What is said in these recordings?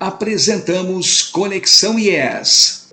Apresentamos Conexão IES.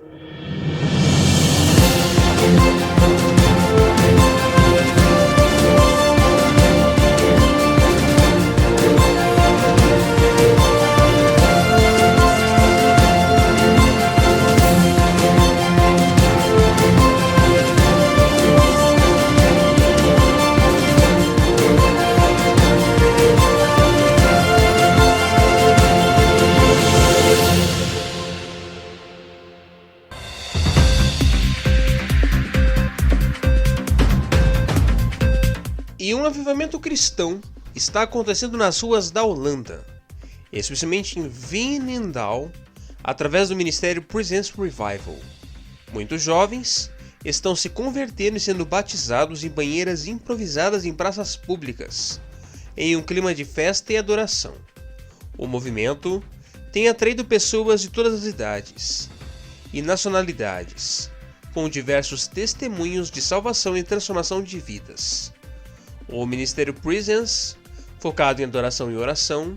E um avivamento cristão está acontecendo nas ruas da Holanda, especialmente em Veenendaal, através do ministério Presence Revival. Muitos jovens estão se convertendo e sendo batizados em banheiras improvisadas em praças públicas, em um clima de festa e adoração. O movimento tem atraído pessoas de todas as idades e nacionalidades, com diversos testemunhos de salvação e transformação de vidas. O Ministério Presence, focado em adoração e oração,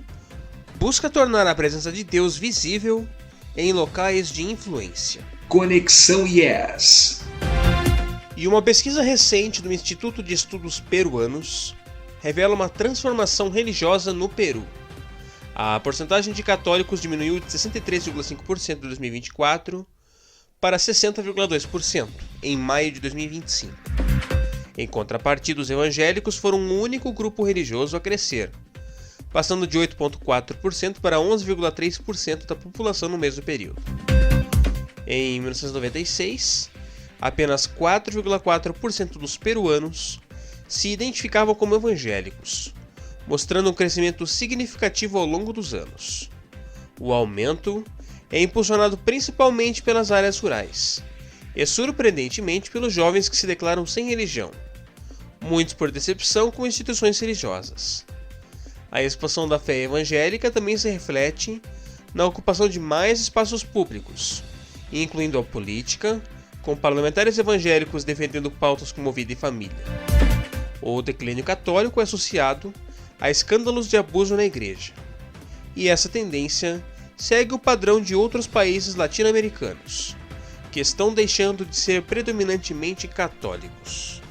busca tornar a presença de Deus visível em locais de influência. Conexão IES. E uma pesquisa recente do Instituto de Estudos Peruanos revela uma transformação religiosa no Peru. A porcentagem de católicos diminuiu de 63,5% em 2024 para 60,2% em maio de 2025. Em contrapartida, os evangélicos foram o único grupo religioso a crescer, passando de 8,4% para 11,3% da população no mesmo período. Em 1996, apenas 4,4% dos peruanos se identificavam como evangélicos, mostrando um crescimento significativo ao longo dos anos. O aumento é impulsionado principalmente pelas áreas rurais, e surpreendentemente pelos jovens que se declaram sem religião, muitos por decepção com instituições religiosas. A expansão da fé evangélica também se reflete na ocupação de mais espaços públicos, incluindo a política, com parlamentares evangélicos defendendo pautas como vida e família. O declínio católico é associado a escândalos de abuso na igreja, e essa tendência segue o padrão de outros países latino-americanos, que estão deixando de ser predominantemente católicos.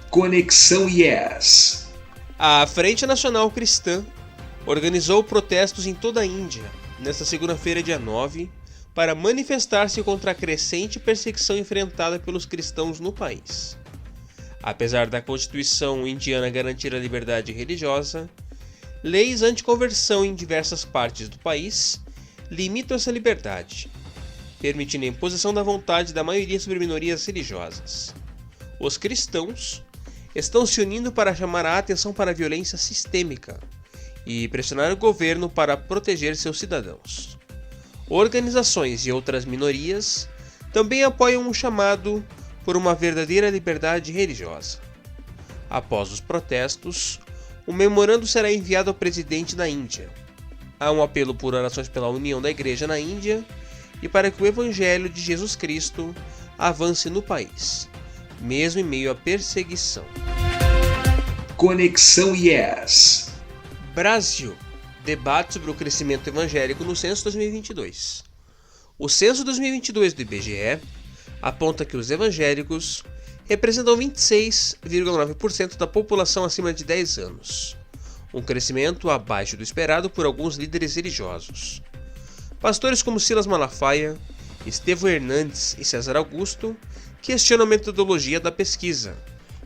Conexão IES. A Frente Nacional Cristã organizou protestos em toda a Índia nesta segunda-feira, dia 9, para manifestar-se contra a crescente perseguição enfrentada pelos cristãos no país. Apesar da Constituição indiana garantir a liberdade religiosa, leis anti-conversão em diversas partes do país limitam essa liberdade, permitindo a imposição da vontade da maioria sobre minorias religiosas. Os cristãos estão se unindo para chamar a atenção para a violência sistêmica e pressionar o governo para proteger seus cidadãos. Organizações e outras minorias também apoiam o chamado por uma verdadeira liberdade religiosa. Após os protestos, um memorando será enviado ao presidente da Índia. Há um apelo por orações pela união da igreja na Índia e para que o Evangelho de Jesus Cristo avance no país, mesmo em meio à perseguição. Conexão IES. Brasil. Debate sobre o crescimento evangélico no censo 2022. O censo 2022 do IBGE aponta que os evangélicos representam 26,9% da população acima de 10 anos, um crescimento abaixo do esperado por alguns líderes religiosos. Pastores como Silas Malafaia, Estevão Hernandes e César Augusto questionam a metodologia da pesquisa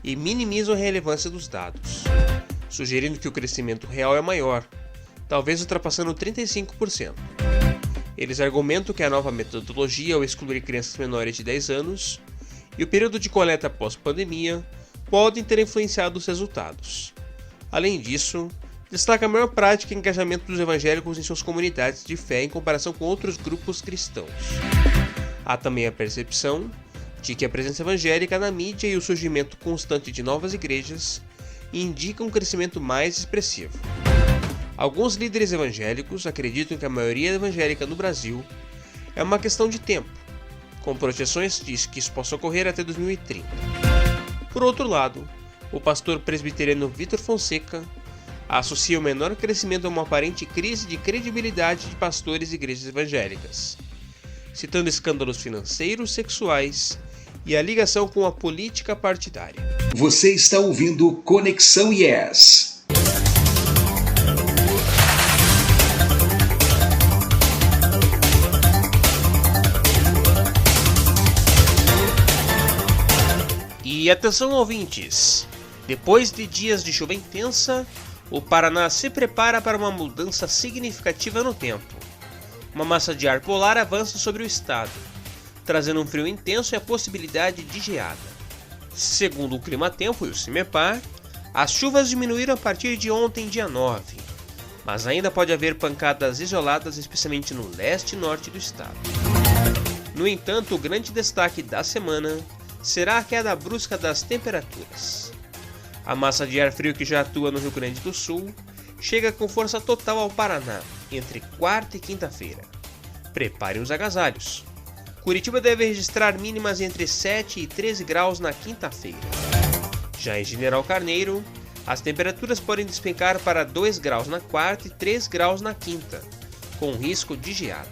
e minimizam a relevância dos dados, sugerindo que o crescimento real é maior, talvez ultrapassando 35%. Eles argumentam que a nova metodologia, ao excluir crianças menores de 10 anos, e o período de coleta pós-pandemia podem ter influenciado os resultados. Além disso, destaca a maior prática e engajamento dos evangélicos em suas comunidades de fé em comparação com outros grupos cristãos. Há também a percepção de que a presença evangélica na mídia e o surgimento constante de novas igrejas indicam um crescimento mais expressivo. Alguns líderes evangélicos acreditam que a maioria evangélica no Brasil é uma questão de tempo, com projeções de que isso possa ocorrer até 2030. Por outro lado, o pastor presbiteriano Vitor Fonseca associa o menor crescimento a uma aparente crise de credibilidade de pastores e igrejas evangélicas, citando escândalos financeiros, sexuais e a ligação com a política partidária. Você está ouvindo Conexão Yes. E atenção, ouvintes! Depois de dias de chuva intensa, o Paraná se prepara para uma mudança significativa no tempo. Uma massa de ar polar avança sobre o estado, trazendo um frio intenso e a possibilidade de geada. Segundo o Climatempo e o CIMEPAR, as chuvas diminuíram a partir de ontem, dia 9, mas ainda pode haver pancadas isoladas, especialmente no leste e norte do estado. No entanto, o grande destaque da semana será a queda brusca das temperaturas. A massa de ar frio que já atua no Rio Grande do Sul chega com força total ao Paraná entre quarta e quinta-feira. Preparem os agasalhos. Curitiba deve registrar mínimas entre 7 e 13 graus na quinta-feira. Já em General Carneiro, as temperaturas podem despencar para 2 graus na quarta e 3 graus na quinta, com risco de geada.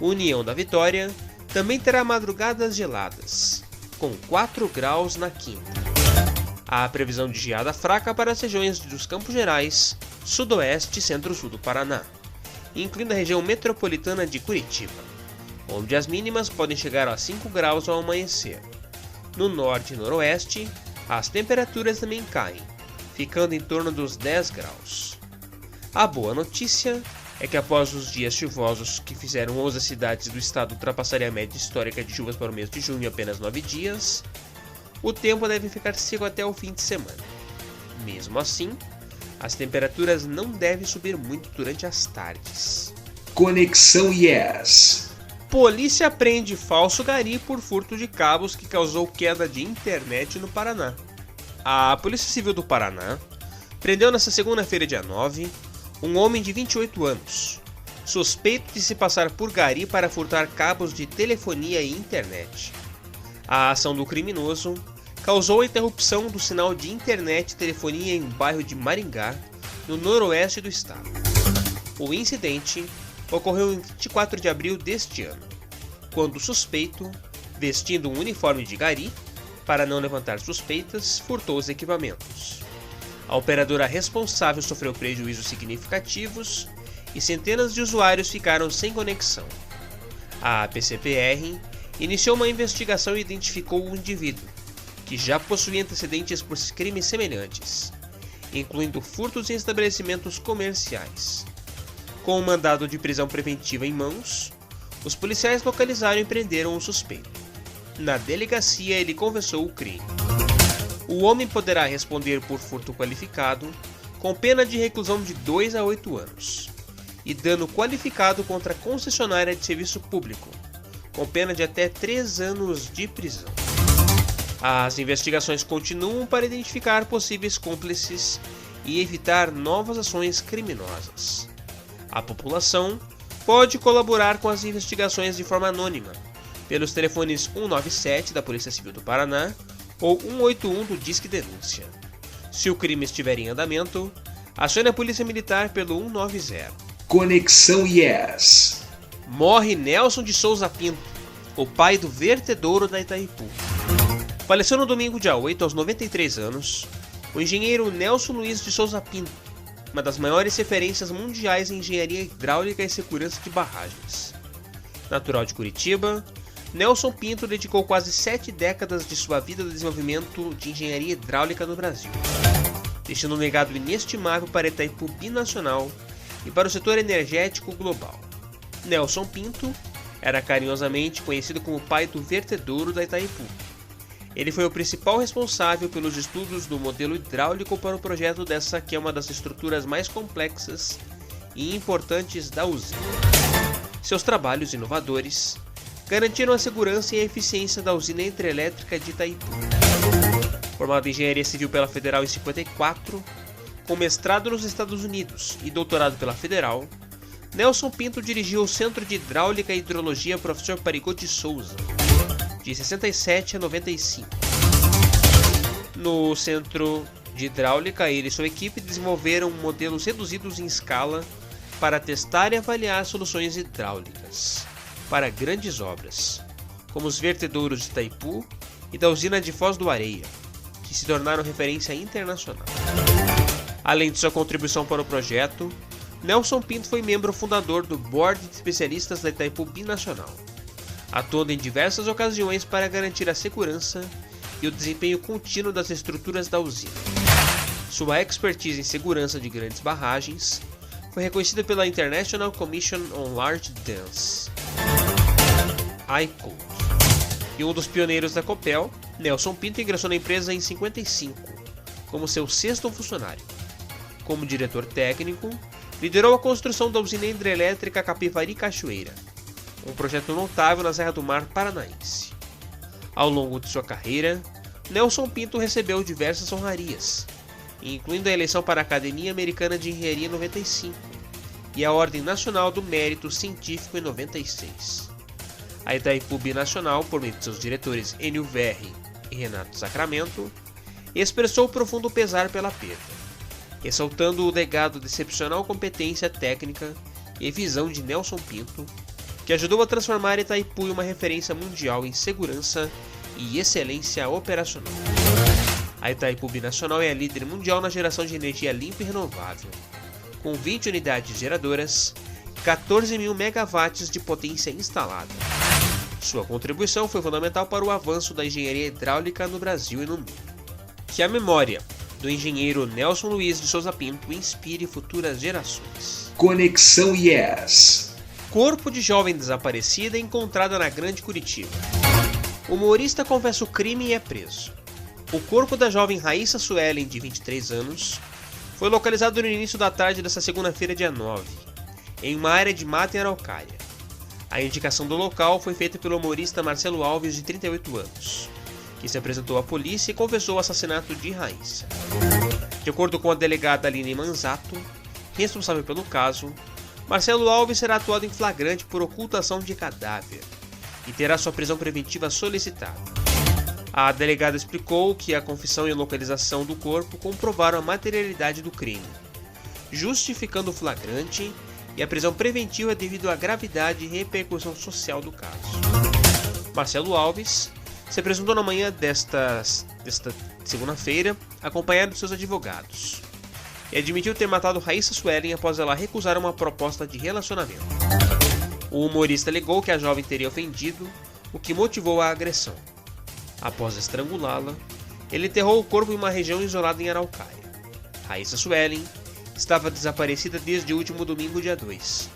União da Vitória também terá madrugadas geladas, com 4 graus na quinta. Há previsão de geada fraca para as regiões dos Campos Gerais, Sudoeste e Centro-Sul do Paraná, incluindo a região metropolitana de Curitiba, onde as mínimas podem chegar a 5 graus ao amanhecer. No Norte e Noroeste, as temperaturas também caem, ficando em torno dos 10 graus. A boa notícia é que após os dias chuvosos que fizeram 11 cidades do estado ultrapassarem a média histórica de chuvas para o mês de junho em apenas 9 dias, o tempo deve ficar seco até o fim de semana. Mesmo assim, as temperaturas não devem subir muito durante as tardes. Conexão Yes. Polícia prende falso gari por furto de cabos que causou queda de internet no Paraná. A Polícia Civil do Paraná prendeu nesta segunda-feira, dia 9, um homem de 28 anos, suspeito de se passar por gari para furtar cabos de telefonia e internet. A ação do criminoso causou a interrupção do sinal de internet e telefonia em um bairro de Maringá, no noroeste do estado. O incidente ocorreu em 24 de abril deste ano, quando o suspeito, vestindo um uniforme de gari, para não levantar suspeitas, furtou os equipamentos. A operadora responsável sofreu prejuízos significativos e centenas de usuários ficaram sem conexão. A PCPR iniciou uma investigação e identificou o indivíduo, que já possuía antecedentes por crimes semelhantes, incluindo furtos em estabelecimentos comerciais. Com um mandado de prisão preventiva em mãos, os policiais localizaram e prenderam o suspeito. Na delegacia, ele confessou o crime. O homem poderá responder por furto qualificado, com pena de reclusão de 2 a 8 anos, e dano qualificado contra concessionária de serviço público, com pena de até 3 anos de prisão. As investigações continuam para identificar possíveis cúmplices e evitar novas ações criminosas. A população pode colaborar com as investigações de forma anônima, pelos telefones 197 da Polícia Civil do Paraná ou 181 do Disque Denúncia. Se o crime estiver em andamento, acione a Polícia Militar pelo 190. Conexão Yes. Morre Nelson de Souza Pinto, o pai do vertedouro da Itaipu. Faleceu no domingo, dia 8, aos 93 anos, o engenheiro Nelson Luiz de Souza Pinto, uma das maiores referências mundiais em engenharia hidráulica e segurança de barragens. Natural de Curitiba, Nelson Pinto dedicou quase 7 décadas de sua vida ao desenvolvimento de engenharia hidráulica no Brasil, deixando um legado inestimável para Itaipu binacional e para o setor energético global. Nelson Pinto era carinhosamente conhecido como o pai do vertedouro da Itaipu. Ele foi o principal responsável pelos estudos do modelo hidráulico para o projeto dessa que é uma das estruturas mais complexas e importantes da usina. Seus trabalhos inovadores garantiram a segurança e a eficiência da usina hidrelétrica de Itaipu. Formado em Engenharia Civil pela Federal em 54, com mestrado nos Estados Unidos e doutorado pela Federal, Nelson Pinto dirigiu o Centro de Hidráulica e Hidrologia Professor Parigot de Souza, de 67 a 95. No Centro de de hidráulica, ele e sua equipe desenvolveram modelos reduzidos em escala para testar e avaliar soluções hidráulicas para grandes obras, como os vertedouros de Itaipu e da usina de Foz do Areia, que se tornaram referência internacional. Além de sua contribuição para o projeto, Nelson Pinto foi membro fundador do Board de Especialistas da Itaipu Binacional, atuando em diversas ocasiões para garantir a segurança e o desempenho contínuo das estruturas da usina. Sua expertise em segurança de grandes barragens foi reconhecida pela International Commission on Large Dams, ICOD. E um dos pioneiros da Copel, Nelson Pinto ingressou na empresa em 55, como seu sexto funcionário. Como diretor técnico, liderou a construção da usina hidrelétrica Capivari Cachoeira, um projeto notável na Serra do Mar paranaense. Ao longo de sua carreira, Nelson Pinto recebeu diversas honrarias, incluindo a eleição para a Academia Americana de Engenharia em 95 e a Ordem Nacional do Mérito Científico em 96. A Itaipu Binacional, por meio de seus diretores Enio Verri e Renato Sacramento, expressou profundo pesar pela perda, ressaltando o legado de excepcional competência técnica e visão de Nelson Pinto, que ajudou a transformar Itaipu em uma referência mundial em segurança e excelência operacional. A Itaipu Binacional é a líder mundial na geração de energia limpa e renovável, com 20 unidades geradoras e 14 mil megawatts de potência instalada. Sua contribuição foi fundamental para o avanço da engenharia hidráulica no Brasil e no mundo. Que a memória do engenheiro Nelson Luiz de Souza Pinto inspire futuras gerações. Conexão Yes. Corpo de jovem desaparecida encontrado na Grande Curitiba. O humorista confessa o crime e é preso. O corpo da jovem Raíssa Suelen, de 23 anos, foi localizado no início da tarde desta segunda-feira, dia 9, em uma área de mata em Araucária. A indicação do local foi feita pelo humorista Marcelo Alves, de 38 anos, que se apresentou à polícia e confessou o assassinato de Raíssa. De acordo com a delegada Aline Manzato, responsável pelo caso, Marcelo Alves será atuado em flagrante por ocultação de cadáver e terá sua prisão preventiva solicitada. A delegada explicou que a confissão e a localização do corpo comprovaram a materialidade do crime, justificando o flagrante e a prisão preventiva devido à gravidade e repercussão social do caso. Marcelo Alves se apresentou na manhã desta segunda-feira, acompanhado de seus advogados, e admitiu ter matado Raíssa Suelen após ela recusar uma proposta de relacionamento. O humorista alegou que a jovem teria ofendido, o que motivou a agressão. Após estrangulá-la, ele enterrou o corpo em uma região isolada em Araucária. Raíssa Suelen estava desaparecida desde o último domingo, dia 2,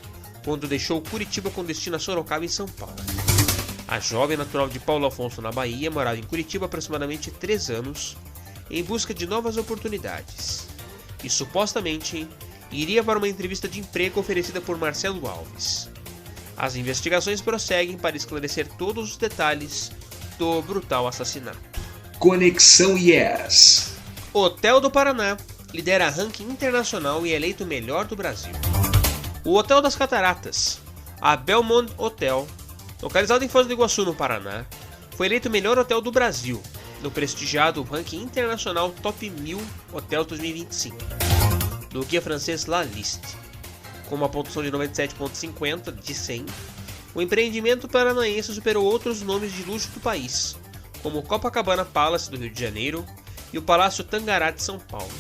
quando deixou Curitiba com destino a Sorocaba, em São Paulo. A jovem, natural de Paulo Afonso, na Bahia, morava em Curitiba há aproximadamente 3 anos, em busca de novas oportunidades, e supostamente iria para uma entrevista de emprego oferecida por Marcelo Alves. As investigações prosseguem para esclarecer todos os detalhes do brutal assassinato. Conexão Yes. Hotel do Paraná lidera ranking internacional e é eleito o melhor do Brasil. O Hotel das Cataratas, a Belmont Hotel, localizado em Foz do Iguaçu, no Paraná, foi eleito o melhor hotel do Brasil no prestigiado ranking internacional Top 1000 Hotels 2025 do guia francês La Liste. Com uma pontuação de 97,50 de 100, o empreendimento paranaense superou outros nomes de luxo do país, como o Copacabana Palace do Rio de Janeiro e o Palácio Tangará de São Paulo.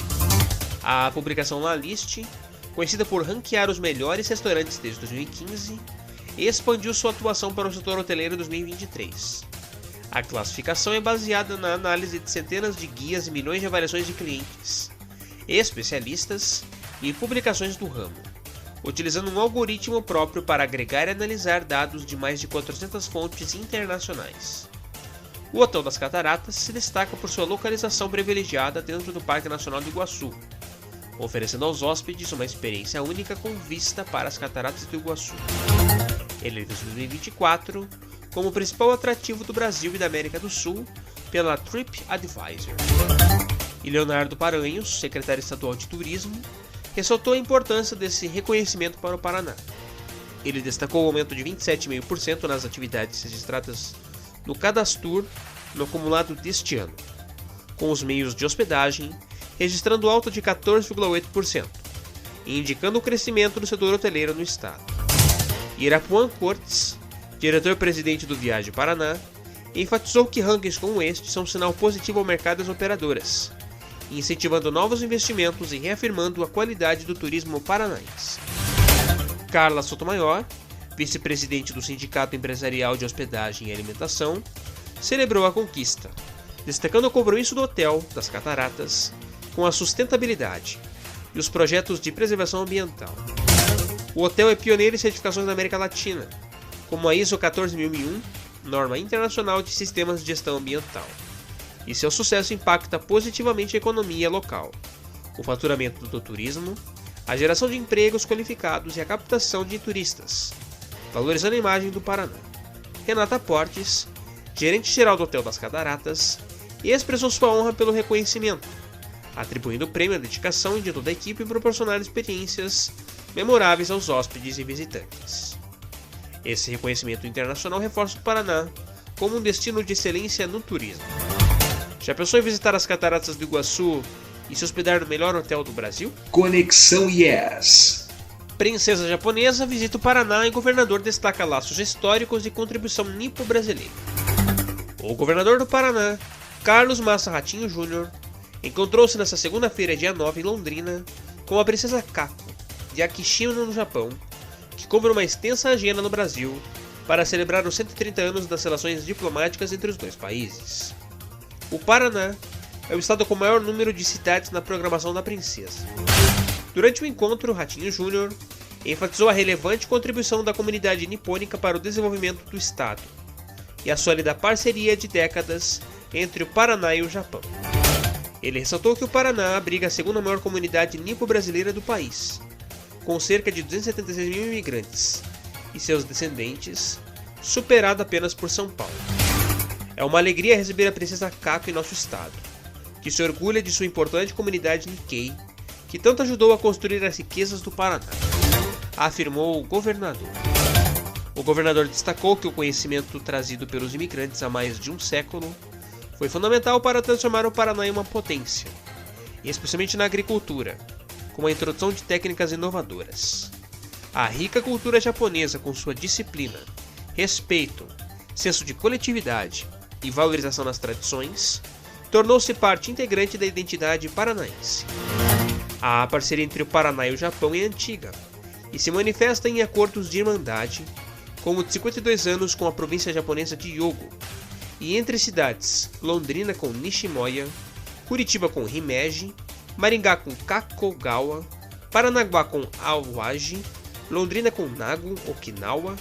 A publicação La Liste, conhecida por ranquear os melhores restaurantes desde 2015, expandiu sua atuação para o setor hoteleiro em 2023. A classificação é baseada na análise de centenas de guias e milhões de avaliações de clientes, especialistas e publicações do ramo, utilizando um algoritmo próprio para agregar e analisar dados de mais de 400 fontes internacionais. O Hotel das Cataratas se destaca por sua localização privilegiada dentro do Parque Nacional do Iguaçu, oferecendo aos hóspedes uma experiência única com vista para as Cataratas do Iguaçu. Eleito em 2024 como o principal atrativo do Brasil e da América do Sul pela TripAdvisor. E Leonardo Paranhos, secretário estadual de Turismo, ressaltou a importância desse reconhecimento para o Paraná. Ele destacou o aumento de 27,5% nas atividades registradas no Cadastur no acumulado deste ano, com os meios de hospedagem registrando alta de 14,8%, e indicando o crescimento do setor hoteleiro no estado. Irapuan Cortes, diretor-presidente do Viagem Paraná, enfatizou que rankings como este são um sinal positivo ao mercado das operadoras, incentivando novos investimentos e reafirmando a qualidade do turismo paranaense. Carla Sotomayor, vice-presidente do Sindicato Empresarial de Hospedagem e Alimentação, celebrou a conquista, destacando o compromisso do Hotel das Cataratas com a sustentabilidade e os projetos de preservação ambiental. O hotel é pioneiro em certificações na América Latina, como a ISO 14001, norma internacional de sistemas de gestão ambiental, e seu sucesso impacta positivamente a economia local, o faturamento do turismo, a geração de empregos qualificados e a captação de turistas, valorizando a imagem do Paraná. Renata Portes, gerente-geral do Hotel das Cataratas, expressou sua honra pelo reconhecimento, atribuindo o prêmio à dedicação de toda a equipe e proporcionar experiências memoráveis aos hóspedes e visitantes. Esse reconhecimento internacional reforça o Paraná como um destino de excelência no turismo. Já pensou em visitar as Cataratas do Iguaçu e se hospedar no melhor hotel do Brasil? Conexão Yes. Princesa japonesa visita o Paraná e governador destaca laços históricos e contribuição nipo-brasileira. O governador do Paraná, Carlos Massa Ratinho Júnior, encontrou-se nesta segunda-feira, dia 9, em Londrina, com a princesa Kako, de Akishino, no Japão, que cobre uma extensa agenda no Brasil para celebrar os 130 anos das relações diplomáticas entre os dois países. O Paraná é o estado com o maior número de cidades na programação da princesa. Durante o encontro, Ratinho Júnior enfatizou a relevante contribuição da comunidade nipônica para o desenvolvimento do estado e a sólida parceria de décadas entre o Paraná e o Japão. Ele ressaltou que o Paraná abriga a segunda maior comunidade nipo-brasileira do país, com cerca de 276 mil imigrantes, e seus descendentes, superado apenas por São Paulo. É uma alegria receber a princesa Kako em nosso estado, que se orgulha de sua importante comunidade Nikkei, que tanto ajudou a construir as riquezas do Paraná, afirmou o governador. O governador destacou que o conhecimento trazido pelos imigrantes há mais de um século foi fundamental para transformar o Paraná em uma potência, especialmente na agricultura, com a introdução de técnicas inovadoras. A rica cultura japonesa, com sua disciplina, respeito, senso de coletividade e valorização das tradições, tornou-se parte integrante da identidade paranaense. A parceria entre o Paraná e o Japão é antiga e se manifesta em acordos de irmandade, como o de 52 anos com a província japonesa de Hyogo, e entre cidades Londrina com Nishimoya, Curitiba com Himeji, Maringá com Kakogawa, Paranaguá com Awaji, Londrina com Nago, Okinawa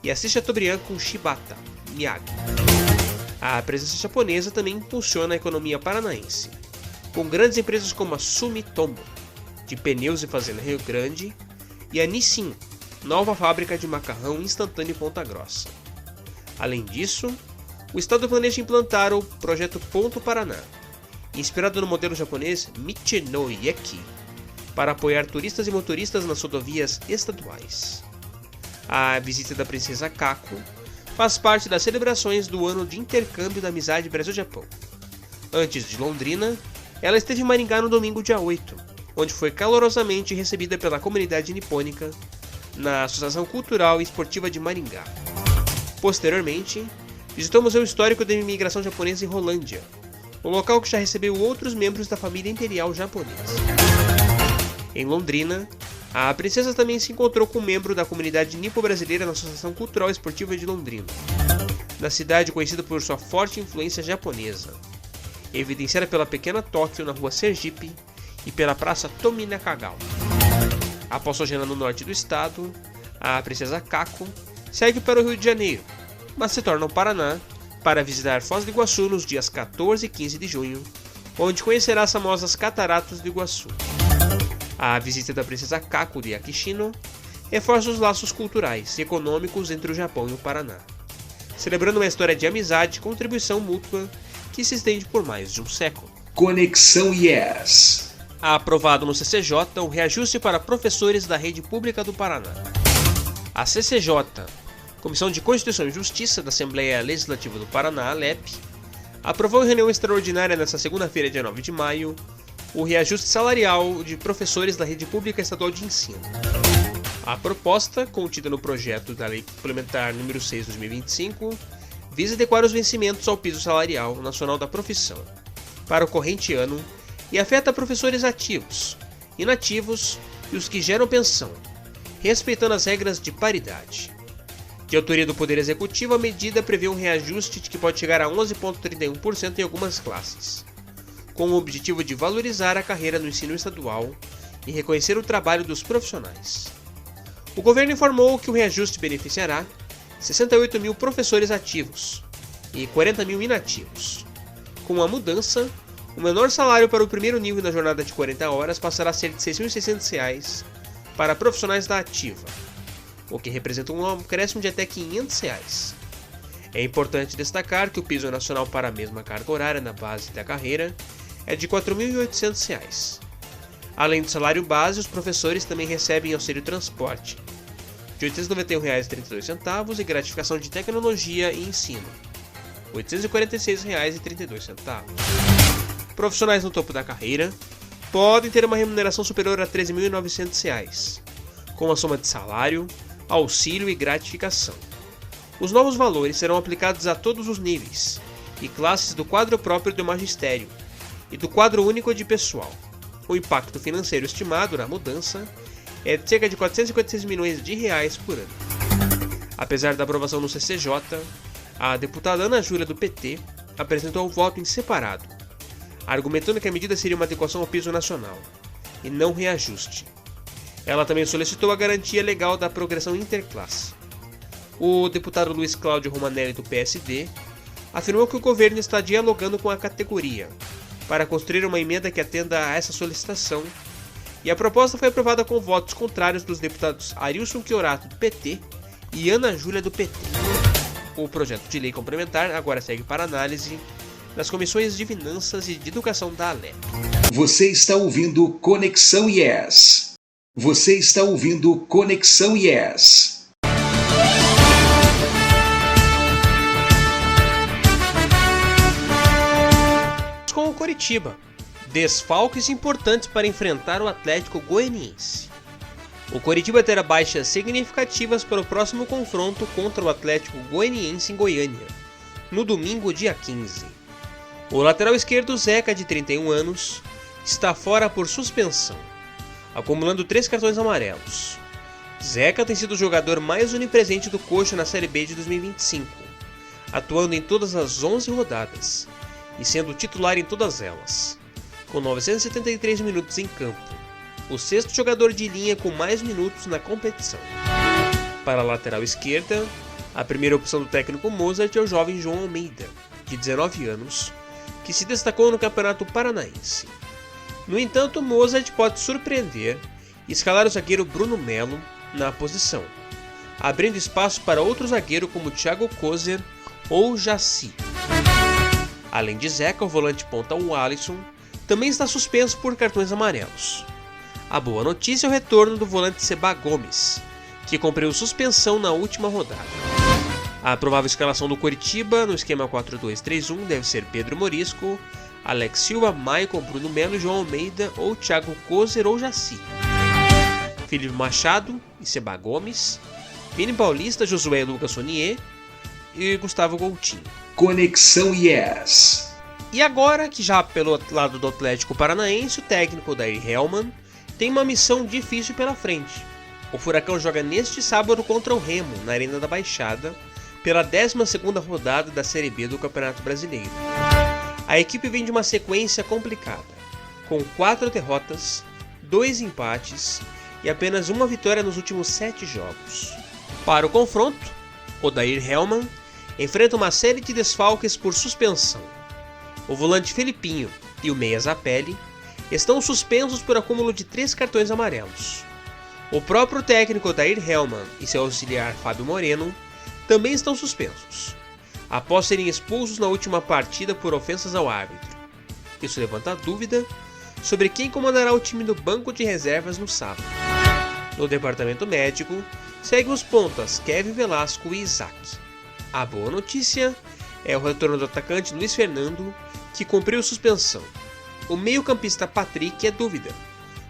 e Assis Chateaubriand com Shibata, Miyagi. A presença japonesa também impulsiona a economia paranaense, com grandes empresas como a Sumitomo, de pneus e fazenda Rio Grande, e a Nissin, nova fábrica de macarrão instantâneo em Ponta Grossa. Além disso, o estado planeja implantar o projeto Ponto Paraná, inspirado no modelo japonês Michi-no Eki, para apoiar turistas e motoristas nas rodovias estaduais. A visita da princesa Kako faz parte das celebrações do ano de intercâmbio da amizade Brasil-Japão. Antes de Londrina, ela esteve em Maringá no domingo dia 8, onde foi calorosamente recebida pela comunidade nipônica na Associação Cultural e Esportiva de Maringá. Posteriormente, visitou o Museu Histórico da Imigração Japonesa em Rolândia, o local que já recebeu outros membros da família imperial japonesa. Em Londrina, a princesa também se encontrou com um membro da comunidade nipo-brasileira na Associação Cultural e Esportiva de Londrina, na cidade conhecida por sua forte influência japonesa, evidenciada pela pequena Tóquio na rua Sergipe e pela praça Tomi Nakagawa. Após sua agenda no norte do estado, a princesa Kako segue para o Rio de Janeiro, mas se torna ao Paraná para visitar Foz do Iguaçu nos dias 14 e 15 de junho, onde conhecerá as famosas Cataratas do Iguaçu. A visita da princesa Kako de Akishino reforça os laços culturais e econômicos entre o Japão e o Paraná, celebrando uma história de amizade e contribuição mútua que se estende por mais de um século. Conexão Yes. Aprovado no CCJ o reajuste para professores da rede pública do Paraná. A CCJ, Comissão de Constituição e Justiça da Assembleia Legislativa do Paraná, ALEP, aprovou em reunião extraordinária nesta segunda-feira, dia 9 de maio, o reajuste salarial de professores da rede pública estadual de ensino. A proposta, contida no projeto da Lei Complementar número 6 de 2025, visa adequar os vencimentos ao piso salarial nacional da profissão para o corrente ano e afeta professores ativos, inativos e os que geram pensão, respeitando as regras de paridade. De autoria do Poder Executivo, a medida prevê um reajuste que pode chegar a 11,31% em algumas classes, com o objetivo de valorizar a carreira no ensino estadual e reconhecer o trabalho dos profissionais. O governo informou que o reajuste beneficiará 68 mil professores ativos e 40 mil inativos. Com a mudança, o menor salário para o primeiro nível na jornada de 40 horas passará a ser de R$ 6.600 para profissionais da ativa, o que representa um acréscimo de até R$ 500. É importante destacar que o piso nacional para a mesma carga horária na base da carreira é de R$ 4.800. Além do salário base, os professores também recebem auxílio transporte de R$ 891,32 e gratificação de tecnologia e ensino, R$ 846,32. Profissionais no topo da carreira podem ter uma remuneração superior a R$ 13.900, com a soma de salário, auxílio e gratificação. Os novos valores serão aplicados a todos os níveis e classes do quadro próprio do magistério e do quadro único de pessoal. O impacto financeiro estimado na mudança é de cerca de R$ 456 milhões por ano. Apesar da aprovação no CCJ, a deputada Ana Júlia do PT apresentou o voto em separado, argumentando que a medida seria uma adequação ao piso nacional e não reajuste. Ela também solicitou a garantia legal da progressão interclasse. O deputado Luiz Cláudio Romanelli do PSD afirmou que o governo está dialogando com a categoria para construir uma emenda que atenda a essa solicitação, e a proposta foi aprovada com votos contrários dos deputados Arilson Chiorato do PT e Ana Júlia do PT. O projeto de lei complementar agora segue para análise nas comissões de Finanças e de Educação da ALEP. Você está ouvindo Conexão IES. Você está ouvindo Conexão IES. Com o Coritiba, desfalques importantes para enfrentar o Atlético Goianiense. O Coritiba terá baixas significativas para o próximo confronto contra o Atlético Goianiense em Goiânia, no domingo, dia 15. O lateral esquerdo Zeca, de 31 anos, está fora por suspensão, acumulando 3 cartões amarelos. Zeca tem sido o jogador mais onipresente do Coxa na Série B de 2025, atuando em todas as 11 rodadas e sendo titular em todas elas, com 973 minutos em campo, o 6º jogador de linha com mais minutos na competição. Para a lateral esquerda, a primeira opção do técnico Mozart é o jovem João Almeida, de 19 anos, que se destacou no Campeonato Paranaense. No entanto, Mozart pode surpreender e escalar o zagueiro Bruno Melo na posição, abrindo espaço para outro zagueiro como Thiago Kozer ou Jaci. Além de Zeca, o volante ponta Alisson também está suspenso por cartões amarelos. A boa notícia é o retorno do volante Seba Gomes, que cumpriu suspensão na última rodada. A provável escalação do Coritiba no esquema 4-2-3-1 deve ser Pedro Morisco, Alex Silva, Maicon, Bruno Melo, João Almeida ou Thiago Kozer ou Jaci. Felipe Machado e Seba Gomes, Vini Paulista, Josué e Lucas Sonier e Gustavo Coutinho. Conexão IES. E agora que já pelo lado do Atlético Paranaense, o técnico Odair Hellmann tem uma missão difícil pela frente. O Furacão joga neste sábado contra o Remo, na Arena da Baixada, pela 12ª rodada da Série B do Campeonato Brasileiro. A equipe vem de uma sequência complicada, com 4 derrotas, 2 empates e apenas uma vitória nos últimos 7 jogos. Para o confronto, Odair Hellmann enfrenta uma série de desfalques por suspensão. O volante Felipinho e o meia Zapelli estão suspensos por acúmulo de 3 cartões amarelos. O próprio técnico Odair Hellmann e seu auxiliar Fábio Moreno também estão suspensos, após serem expulsos na última partida por ofensas ao árbitro. Isso levanta a dúvida sobre quem comandará o time do banco de reservas no sábado. No departamento médico, seguem os pontas Kevin Velasco e Isaac. A boa notícia é o retorno do atacante Luiz Fernando, que cumpriu suspensão, o meio-campista Patrick é dúvida,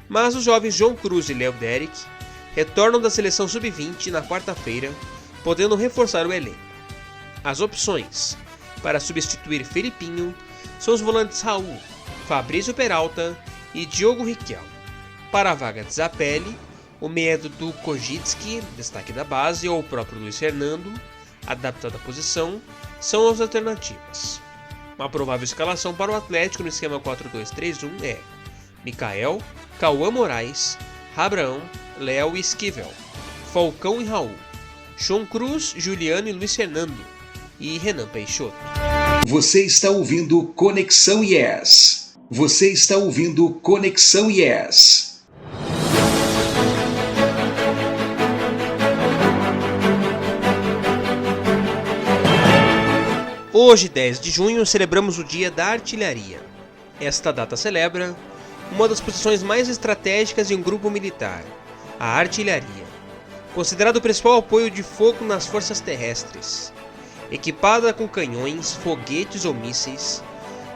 mas os jovens João Cruz e Léo Derek retornam da seleção sub-20 na quarta-feira, podendo reforçar o elenco. As opções para substituir Felipinho são os volantes Raul, Fabrício Peralta e Diogo Riquelme. Para a vaga de Zapelli, o meia do Kojitski, destaque da base, ou o próprio Luiz Fernando, adaptado à posição, são as alternativas. Uma provável escalação para o Atlético no esquema 4-2-3-1 é Mikael, Cauã Moraes, Abraão, Léo e Esquivel, Falcão e Raul, João Cruz, Juliano e Luiz Fernando, e Renan Peixoto. Você está ouvindo Conexão Yes. Você está ouvindo Conexão Yes. Hoje, 10 de junho, celebramos o Dia da Artilharia. Esta data celebra uma das posições mais estratégicas de um grupo militar, a artilharia, considerado o principal apoio de fogo nas forças terrestres. Equipada com canhões, foguetes ou mísseis,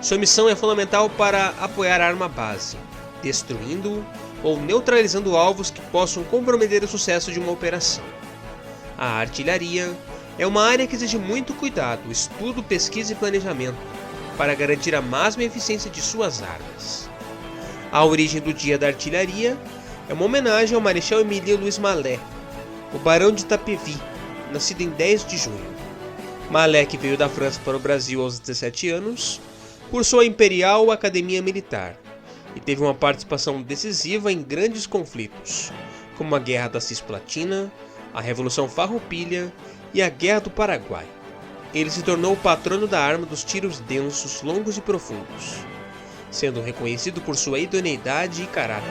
sua missão é fundamental para apoiar a arma base, destruindo ou neutralizando alvos que possam comprometer o sucesso de uma operação. A artilharia é uma área que exige muito cuidado, estudo, pesquisa e planejamento para garantir a máxima eficiência de suas armas. A origem do Dia da Artilharia é uma homenagem ao Marechal Émile Louis Mallet, o Barão de Tapevi, nascido em 10 de junho. Mallet, que veio da França para o Brasil aos 17 anos, cursou a Imperial Academia Militar e teve uma participação decisiva em grandes conflitos, como a Guerra da Cisplatina, a Revolução Farroupilha e a Guerra do Paraguai. Ele se tornou o patrono da arma dos tiros densos, longos e profundos, sendo reconhecido por sua idoneidade e caráter.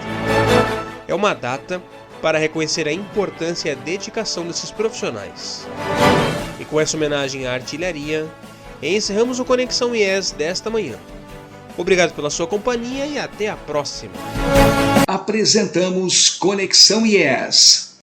É uma data para reconhecer a importância e a dedicação desses profissionais. E com essa homenagem à artilharia, encerramos o Conexão IES desta manhã. Obrigado pela sua companhia e até a próxima. Apresentamos Conexão IES.